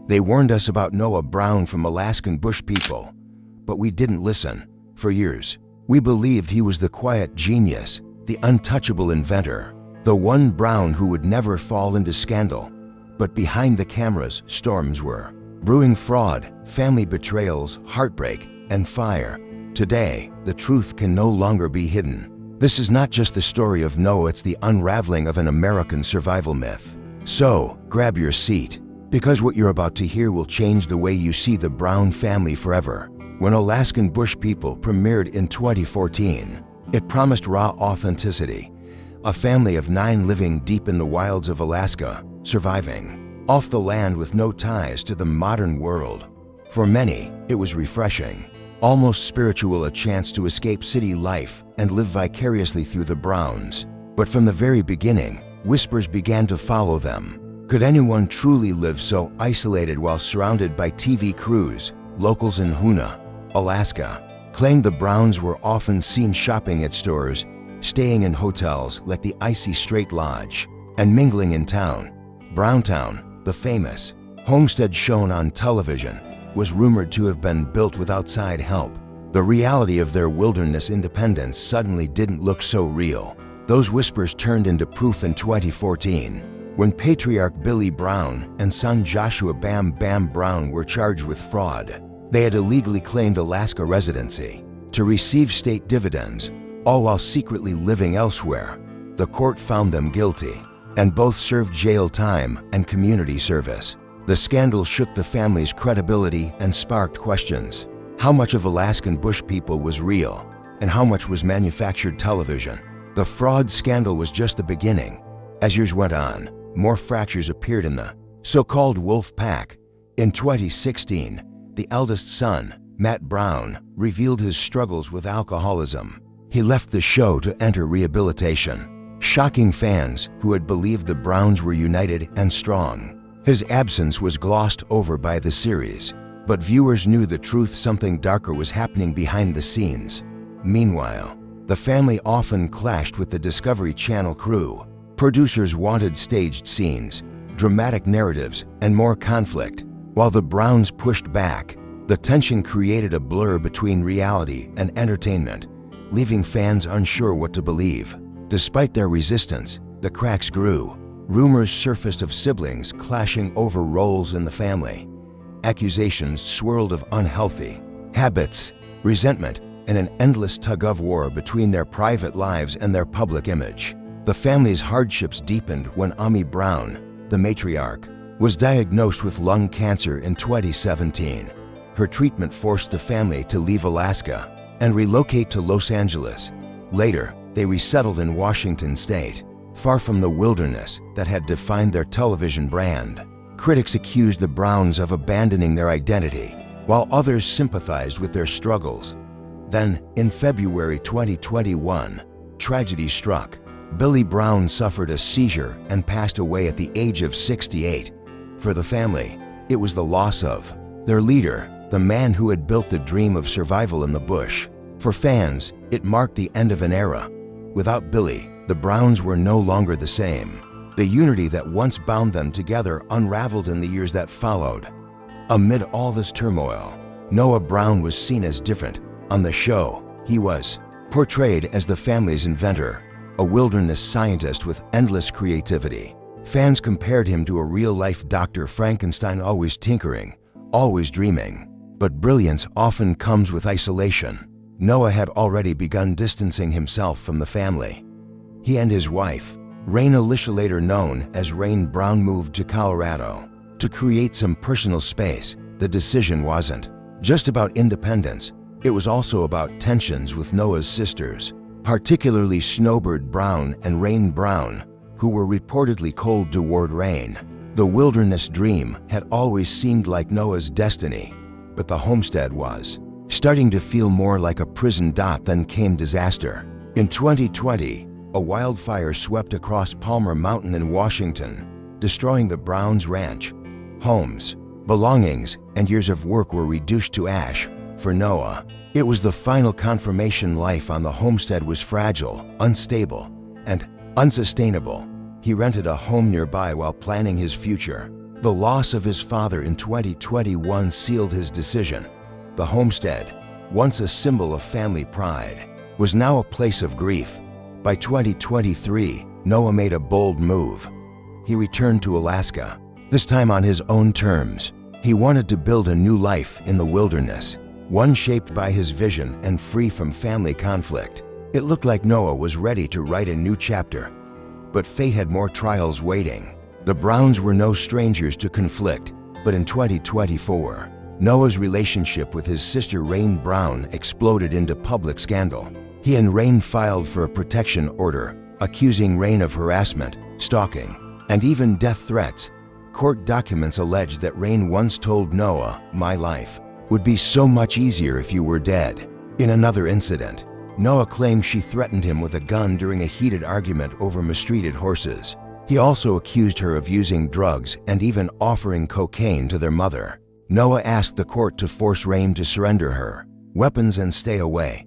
They warned us about Noah Brown from Alaskan Bush People, but we didn't listen. For years, we believed he was the quiet genius, the untouchable inventor, the one Brown who would never fall into scandal. But behind the cameras, storms were brewing: fraud, family betrayals, heartbreak, and fire. Today, the truth can no longer be hidden. This is not just the story of Noah, it's the unraveling of an American survival myth. So, grab your seat, because what you're about to hear will change the way you see the Brown family forever. When Alaskan Bush People premiered in 2014, it promised raw authenticity. A family of 9 living deep in the wilds of Alaska, surviving off the land with no ties to the modern world. For many, it was refreshing, almost spiritual, a chance to escape city life and live vicariously through the Browns. But from the very beginning, whispers began to follow them. Could anyone truly live so isolated while surrounded by TV crews? Locals in Hoona, Alaska, claimed the Browns were often seen shopping at stores, staying in hotels like the Icy Strait Lodge, and mingling in town. Browntown, the famous homestead shown on television, was rumored to have been built with outside help. The reality of their wilderness independence suddenly didn't look so real. Those whispers turned into proof in 2014, when patriarch Billy Brown and son Joshua Bam Bam Brown were charged with fraud. They had illegally claimed Alaska residency to receive state dividends, all while secretly living elsewhere. The court found them guilty, and both served jail time and community service. The scandal shook the family's credibility and sparked questions. How much of Alaskan Bush People was real, and how much was manufactured television? The fraud scandal was just the beginning. As years went on, more fractures appeared in the so-called wolf pack. In 2016, the eldest son, Matt Brown, revealed his struggles with alcoholism. He left the show to enter rehabilitation, shocking fans who had believed the Browns were united and strong. His absence was glossed over by the series, but viewers knew the truth: something darker was happening behind the scenes. Meanwhile, the family often clashed with the Discovery Channel crew. Producers wanted staged scenes, dramatic narratives, and more conflict. While the Browns pushed back, the tension created a blur between reality and entertainment, leaving fans unsure what to believe. Despite their resistance, the cracks grew. Rumors surfaced of siblings clashing over roles in the family. Accusations swirled of unhealthy habits, resentment, and an endless tug-of-war between their private lives and their public image. The family's hardships deepened when Ami Brown, the matriarch, was diagnosed with lung cancer in 2017. Her treatment forced the family to leave Alaska and relocate to Los Angeles. Later, they resettled in Washington state, far from the wilderness that had defined their television brand. Critics accused the Browns of abandoning their identity, while others sympathized with their struggles. Then, in February 2021, tragedy struck. Billy Brown suffered a seizure and passed away at the age of 68. For the family, it was the loss of their leader, the man who had built the dream of survival in the bush. For fans, it marked the end of an era. Without Billy, the Browns were no longer the same. The unity that once bound them together unraveled in the years that followed. Amid all this turmoil, Noah Brown was seen as different. On the show, he was portrayed as the family's inventor, a wilderness scientist with endless creativity. Fans compared him to a real-life Dr. Frankenstein, always tinkering, always dreaming. But brilliance often comes with isolation. Noah had already begun distancing himself from the family. He and his wife, Rain Alicia, later known as Rain Brown, moved to Colorado to create some personal space. The decision wasn't just about independence. It was also about tensions with Noah's sisters, particularly Snowbird Brown and Rain Brown, who were reportedly cold toward Rain. The wilderness dream had always seemed like Noah's destiny, but the homestead was starting to feel more like a prison. Then came disaster. In 2020, a wildfire swept across Palmer Mountain in Washington, destroying the Browns' ranch. Homes, belongings, and years of work were reduced to ash. For Noah, it was the final confirmation life on the homestead was fragile, unstable, and unsustainable. He rented a home nearby while planning his future. The loss of his father in 2021 sealed his decision. The homestead, once a symbol of family pride, was now a place of grief. By 2023, Noah made a bold move. He returned to Alaska, this time on his own terms. He wanted to build a new life in the wilderness, one shaped by his vision and free from family conflict. It looked like Noah was ready to write a new chapter, but fate had more trials waiting. The Browns were no strangers to conflict, but in 2024, Noah's relationship with his sister Rain Brown exploded into public scandal. He and Rain filed for a protection order, accusing Rain of harassment, stalking, and even death threats. Court documents alleged that Rain once told Noah, "My life would be so much easier if you were dead." In another incident, Noah claimed she threatened him with a gun during a heated argument over mistreated horses. He also accused her of using drugs and even offering cocaine to their mother. Noah asked the court to force Rain to surrender her weapons and stay away,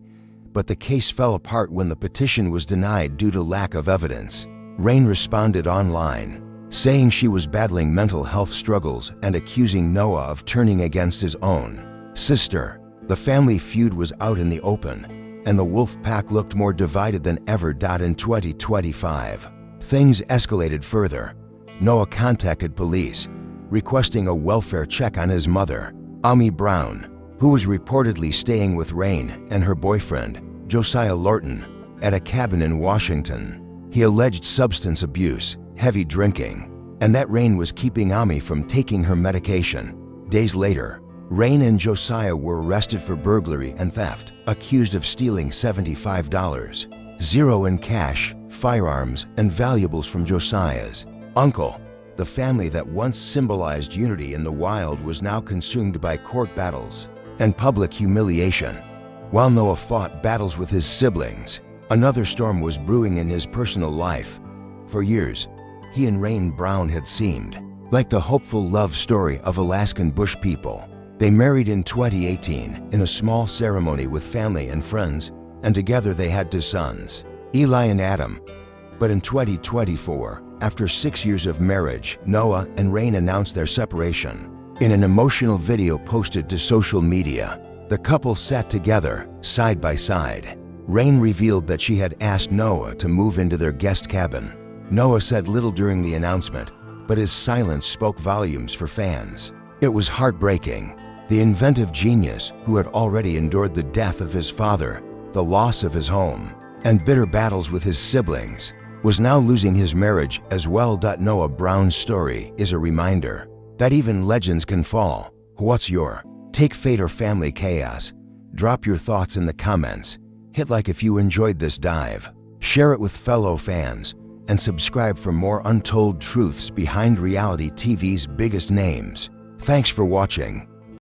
but the case fell apart when the petition was denied due to lack of evidence. Rain responded online, saying she was battling mental health struggles and accusing Noah of turning against his own sister. The family feud was out in the open, and the wolf pack looked more divided than ever. In 2025, things escalated further. Noah contacted police, requesting a welfare check on his mother, Ami Brown, who was reportedly staying with Rain and her boyfriend, Josiah Lorton, at a cabin in Washington. He alleged substance abuse, heavy drinking, and that Rain was keeping Ami from taking her medication. Days later, Rain and Josiah were arrested for burglary and theft, accused of stealing $75 in cash, firearms, and valuables from Josiah's uncle. The family that once symbolized unity in the wild was now consumed by court battles and public humiliation. While Noah fought battles with his siblings, another storm was brewing in his personal life. For years, he and Rain Brown had seemed like the hopeful love story of Alaskan Bush People. They married in 2018 in a small ceremony with family and friends, and together they had two sons, Eli and Adam. But in 2024, after 6 years of marriage, Noah and Rain announced their separation. In an emotional video posted to social media, the couple sat together, side by side. Rain revealed that she had asked Noah to move into their guest cabin. Noah said little during the announcement, but his silence spoke volumes for fans. It was heartbreaking. The inventive genius, who had already endured the death of his father, the loss of his home, and bitter battles with his siblings, was now losing his marriage as well. Noah Brown's story is a reminder that even legends can fall. What's your take? Fate or family chaos? Drop your thoughts in the comments. Hit like if you enjoyed this dive. Share it with fellow fans, and subscribe for more untold truths behind reality TV's biggest names. Thanks for watching.